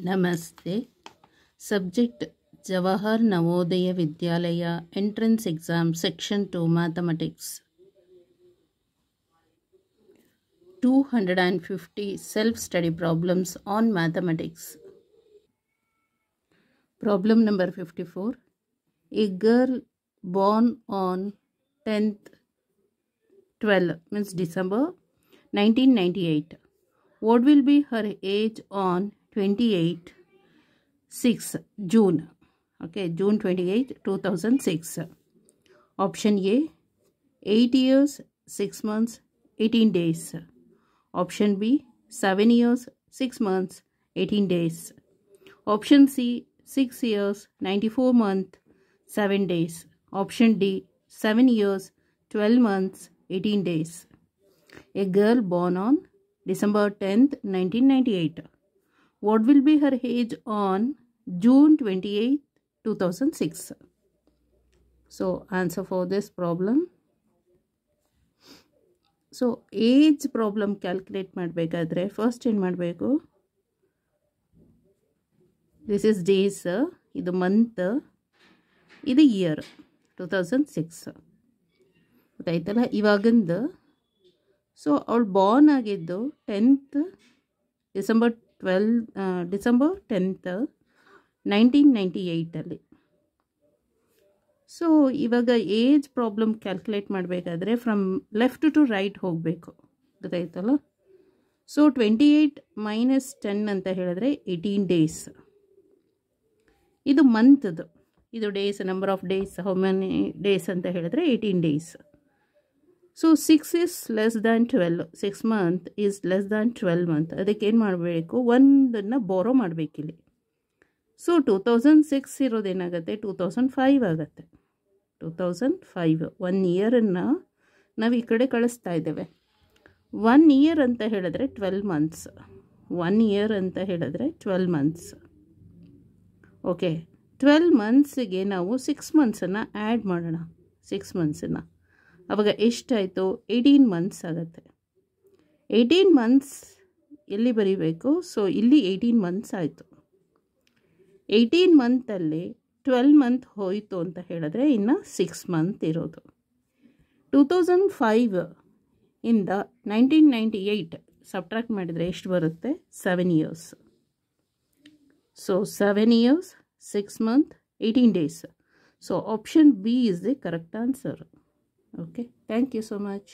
ನಮಸ್ತೆ. Subject Jawahar Navodaya Vidyalaya entrance exam section 2 mathematics. 250 self-study problems on mathematics. Problem number 54. A girl born on 10th 12 means December 1998. What will be her age on 28 6 June? Okay, June 28 2006. Option A 8 years 6 months 18 days. Option B 7 years 6 months 18 days. Option C 6 years 94 months 7 days. Option D 7 years 12 months 18 days. A girl born on December 10th 1998. What will be her age on June 28 2006? So answer for this problem. So age problem calculate ಮಾಡಬೇಕಾದ್ರೆ first ಏನು ಮಾಡಬೇಕು, this is days, ಇದು month, ಇದು year 2006 ಗೊತ್ತಾಯ್ತಲ್ಲ ಇವಾಗಿಂದು. So ಅವಳು Born ಆಗಿದ್ದು 10th December 10th 1998 so ಇವಾಗ ಏಜ್ ಪ್ರಾಬ್ಲಮ್ ಕ್ಯಾಲ್ಕುಲೇಟ್ ಮಾಡಬೇಕಾದ್ರೆ ಫ್ರಮ್ ಲೆಫ್ಟ್ ಟು ರೈಟ್ ಹೋಗಬೇಕು ಗೊತ್ತಾಯ್ತಲ್ಲ. ಸೊ 28 ಮೈನಸ್ 10 ಅಂತ ಹೇಳಿದ್ರೆ 18 ಡೇಸ್. ಇದು ಮಂತ್ದು, ಇದು days, number of days, how many days ಅಂತ ಹೇಳಿದ್ರೆ 18 days. So 6 is less than 12, 6 month is less than 12 month. ಅದಕ್ಕೆ ಏನು ಮಾಡಬೇಕು, ಒಂದನ್ನು ಬೋರೋ ಮಾಡಬೇಕಿಲ್ಲಿ. ಸೊ 2006 ಇರೋದೇನಾಗುತ್ತೆ 2005 ಆಗುತ್ತೆ. 2005 1 ಇಯರನ್ನು ನಾವು ಈ ಕಡೆ ಕಳಿಸ್ತಾ ಇದ್ದೇವೆ. 1 ಇಯರ್ ಅಂತ ಹೇಳಿದ್ರೆ 12 months. 1 ಇಯರ್ ಅಂತ ಹೇಳಿದ್ರೆ 12 months. ಓಕೆ, 12 monthsಗೆ ನಾವು 6 monthsನ್ನು ಆ್ಯಡ್ ಮಾಡೋಣ. 6 monthsನ್ನು ಅವಾಗ ಎಷ್ಟಾಯಿತು, 18 months ಆಗುತ್ತೆ. 18 months ಎಲ್ಲಿ ಬರೀಬೇಕು, ಸೊ ಇಲ್ಲಿ 18 months ಆಯಿತು. 18 ಮಂತಲ್ಲಿ 12 month ಹೋಯಿತು ಅಂತ ಹೇಳಿದ್ರೆ ಇನ್ನು 6 month ಇರೋದು. 2005 ಇಂದ 1998 ಸಬ್ಟ್ರಾಕ್ಟ್ ಮಾಡಿದರೆ ಎಷ್ಟು ಬರುತ್ತೆ, 7 years. So 7 years 6 month 18 days. So option B is the correct answer. Okay, thank you so much.